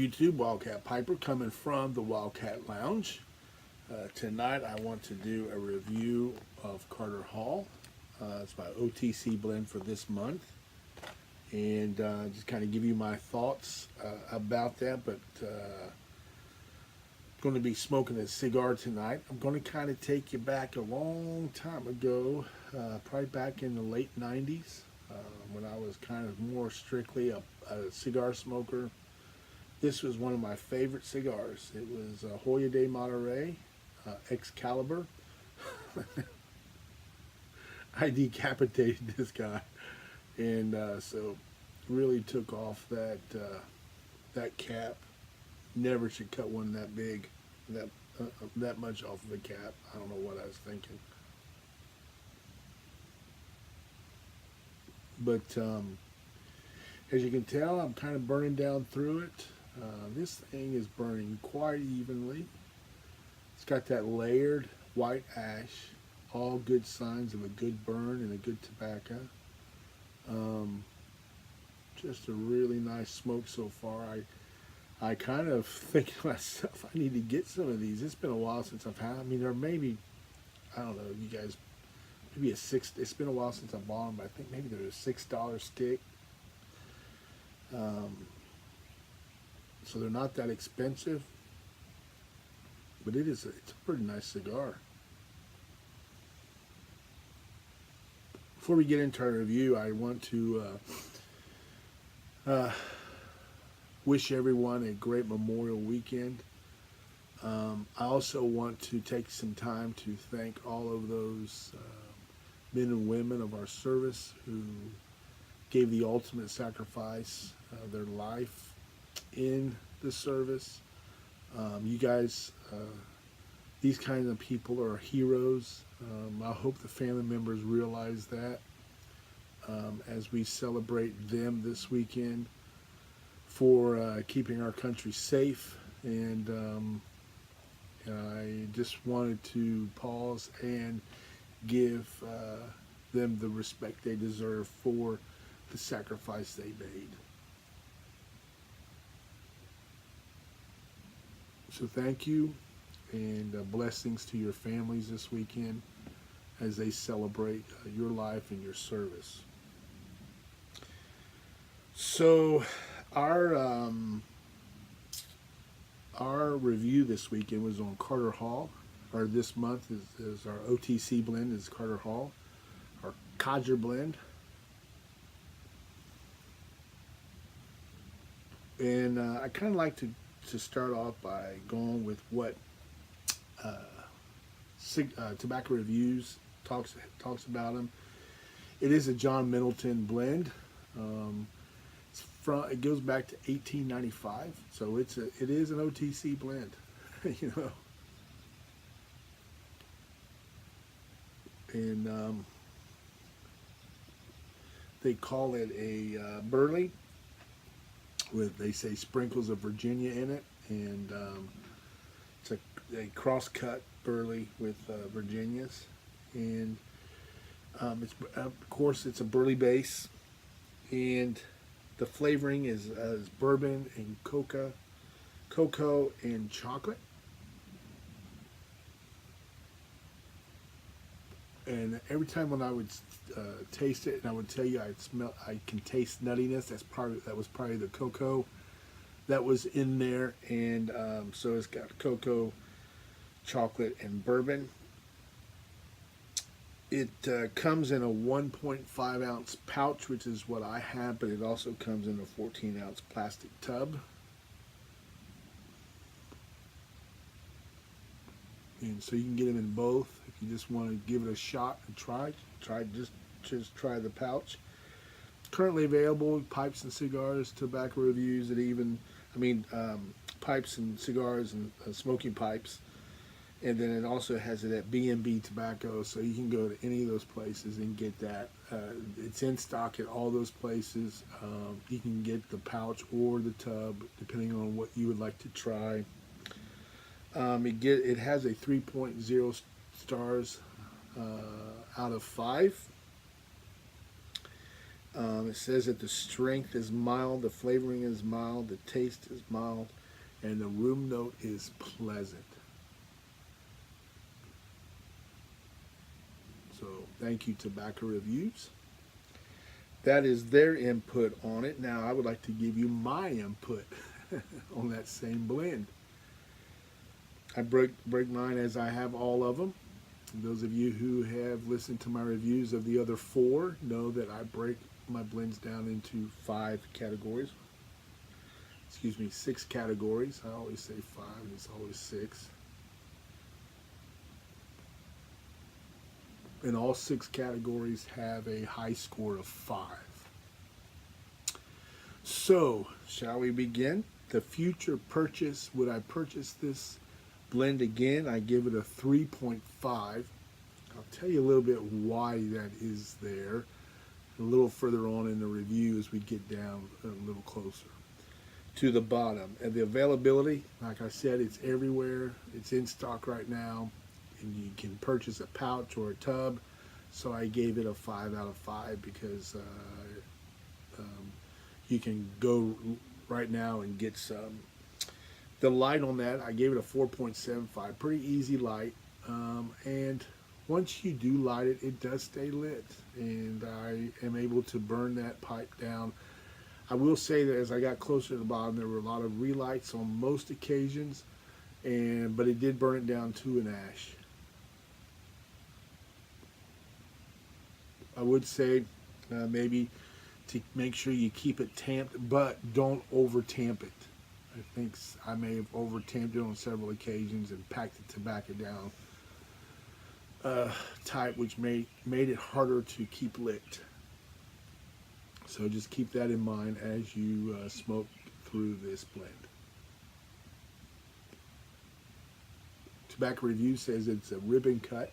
YouTube? Wildcat Piper coming from the Wildcat Lounge. Tonight I want to do a review of Carter Hall. It's my OTC blend for this month. And just kind of give you my thoughts about that. But going to be smoking a cigar tonight. I'm going to kind of take you back a long time ago, probably back in the late 90s, when I was kind of more strictly a cigar smoker. This was one of my favorite cigars. It was Hoya de Monterey, Excalibur. I decapitated this guy, and so really took off that that cap. Never should cut one that big, that much off of a cap. I don't know what I was thinking. But as you can tell, I'm kind of burning down through it. This thing is burning quite evenly. It's got that layered white ash, all good signs of a good burn and a good tobacco. Just a really nice smoke so far. I kind of think to myself, I need to get some of these. It's been a while since I've had. I mean, there may be, I don't know, you guys, maybe it's been a while since I bought them, but I think maybe they're a $6 stick. So they're not that expensive, but it's a pretty nice cigar. Before we get into our review, I want to wish everyone a great Memorial Weekend. I also want to take some time to thank all of those men and women of our service who gave the ultimate sacrifice of their life in the service. You guys, these kinds of people are heroes. I hope the family members realize that as we celebrate them this weekend for keeping our country safe. And I just wanted to pause and give them the respect they deserve for the sacrifice they made. So thank you, and blessings to your families this weekend as they celebrate your life and your service. So our review this weekend was on Carter Hall, or this month is our OTC blend is Carter Hall, our Codger blend. And I kind of like to start off by going with what Tobacco Reviews talks about them. It is a John Middleton blend. It goes back to 1895, so it is an OTC blend, you know. And they call it a burley, with, they say, sprinkles of Virginia in it, and it's a cross-cut burley with Virginias, and it's, of course, it's a burley base, and the flavoring is bourbon and cocoa and chocolate. And every time when I would taste it, and I would tell you I can taste nuttiness. That was probably the cocoa that was in there, and so it's got cocoa, chocolate, and bourbon. It comes in a 1.5 ounce pouch, which is what I have, but it also comes in a 14 ounce plastic tub. And so you can get them in both if you just want to give it a shot and try the pouch. Currently available, pipes and cigars, Tobacco Reviews, pipes and cigars and smoking pipes. And then it also has it at B&B Tobacco, so you can go to any of those places and get that. It's in stock at all those places. You can get the pouch or the tub, depending on what you would like to try. It has a 3.0 stars out of 5. It says that the strength is mild, the flavoring is mild, the taste is mild, and the room note is pleasant. So thank you, Tobacco Reviews. That is their input on it. Now I would like to give you my input on that same blend. I break mine as I have all of them. Those of you who have listened to my reviews of the other four know that I break my blends down into 6 categories. I always say 5, it's always 6. And all 6 categories have a high score of 5. So, shall we begin? The future purchase, would I purchase this blend again? I give it a 3.5. I'll tell you a little bit why that is there a little further on in the review as we get down a little closer to the bottom. And the availability, like I said, it's everywhere. It's in stock right now, and you can purchase a pouch or a tub. So I gave it a 5 out of 5 because you can go right now and get some. The light on that, I gave it a 4.75, pretty easy light. And once you do light it, it does stay lit, and I am able to burn that pipe down. I will say that as I got closer to the bottom, there were a lot of relights on most occasions, but it did burn it down to an ash. I would say maybe to make sure you keep it tamped, but don't over tamp it. I think I may have over tamped it on several occasions and packed the tobacco down tight, which made it harder to keep lit. So just keep that in mind as you smoke through this blend. Tobacco Review says it's a ribbon cut.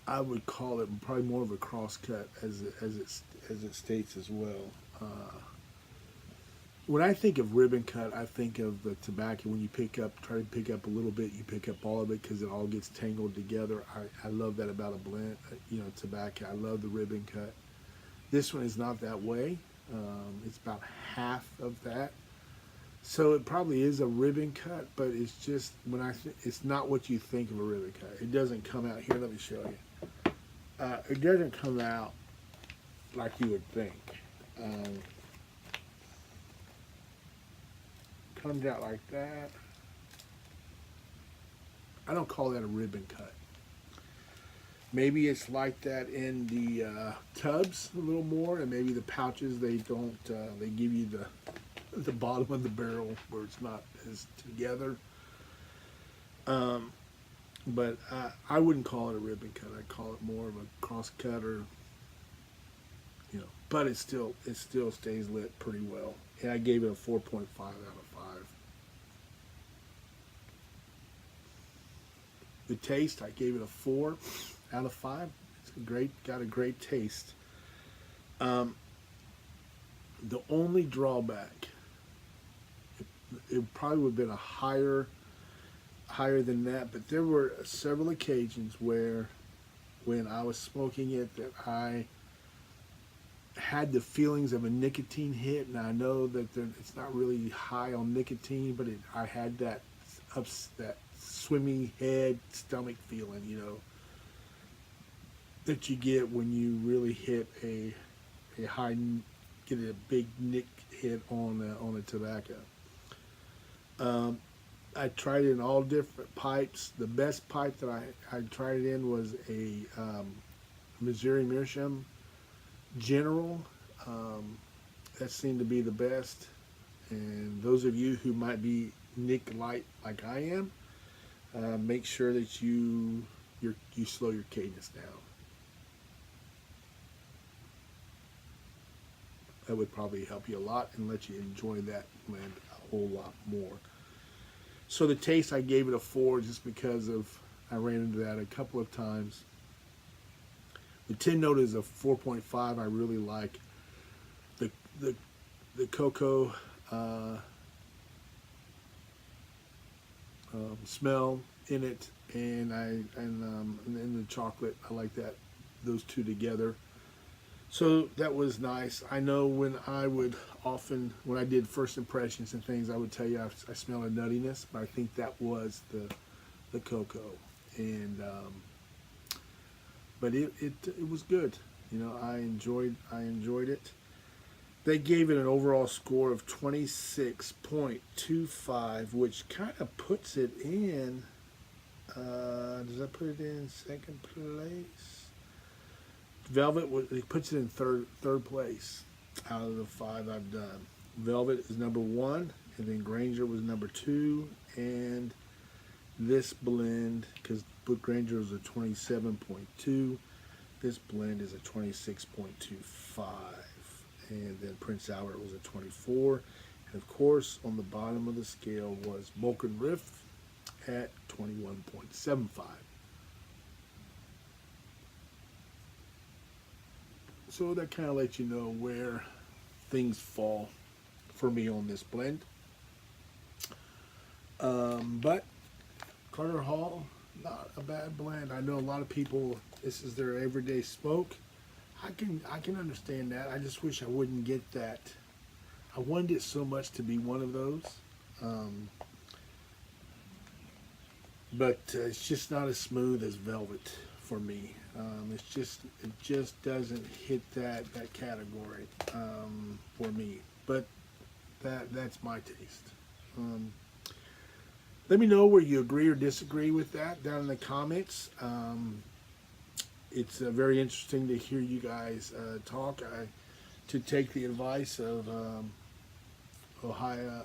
I would call it probably more of a cross cut as it states as well. When I think of ribbon cut, I think of the tobacco. When you try to pick up a little bit, you pick up all of it because it all gets tangled together. I love that about a blend, tobacco. I love the ribbon cut. This one is not that way. It's about half of that. So it probably is a ribbon cut, but it's just it's not what you think of a ribbon cut. It doesn't come out here. Let me show you. It doesn't come out like you would think. Comes out like that. I don't call that a ribbon cut. Maybe it's like that in the tubs a little more, and maybe the pouches they don't. They give you the bottom of the barrel where it's not as together. But I wouldn't call it a ribbon cut. I'd call it more of a cross cut, or but it still stays lit pretty well. And I gave it a 4.5 out of 5. The taste, I gave it a 4 out of 5. It's got a great taste. The only drawback, it probably would have been a higher than that, but there were several occasions where when I was smoking it that I had the feelings of a nicotine hit, and I know that it's not really high on nicotine, but I had that swimming head, stomach feeling, that you get when you really hit a big nick hit on a tobacco. I tried it in all different pipes. The best pipe that I tried it in was a Missouri Meerschaum General. That seemed to be the best. And those of you who might be nick light like I am, make sure that you slow your cadence down. That would probably help you a lot and let you enjoy that blend a whole lot more. So the taste, I gave it a 4 just because I ran into that a couple of times. The tin note is a 4.5. I really like the cocoa smell in it, and the chocolate. I like that those two together. So that was nice. I know when I did first impressions and things, I would tell you I smell a nuttiness, but I think that was the cocoa. And but it was good. I enjoyed it. They gave it an overall score of 26.25, which kind of puts it in. Does that put it in second place? Velvet it puts it in third place out of the 5 I've done. Velvet is number 1, and then Granger was number 2, and this blend, because Granger was a 27.2, this blend is a 26.25, and then Prince Albert was a 24, and of course on the bottom of the scale was Vulcan Riff at 21.75. So that kind of lets you know where things fall for me on this blend. But Carter Hall, not a bad blend. I know a lot of people, this is their everyday smoke. I can understand that. I just wish I wouldn't get that. I wanted it so much to be one of those. But it's just not as smooth as Velvet for me. It just doesn't hit that category for me. But that's my taste. Let me know where you agree or disagree with that down in the comments. It's very interesting to hear you guys talk. To take the advice of Ohio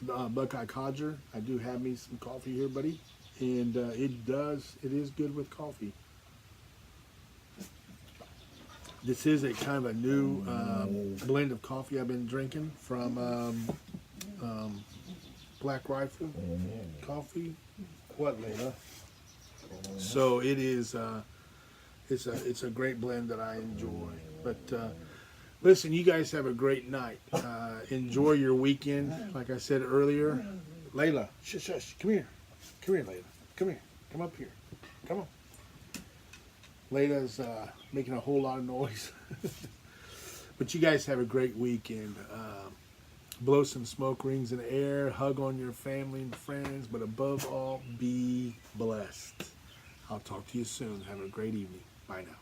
Buckeye Codger. I do have me some coffee here, buddy, and it is good with coffee. This is a kind of a new blend of coffee I've been drinking from Black Rifle Coffee. What, Layla? So it is. It's a great blend that I enjoy. But listen, you guys have a great night. Enjoy your weekend. Like I said earlier, Layla, shush, come here, Layla, come here, come up here, come on. Layla's making a whole lot of noise. But you guys have a great weekend. Blow some smoke rings in the air, hug on your family and friends, but above all, be blessed. I'll talk to you soon. Have a great evening. Bye now.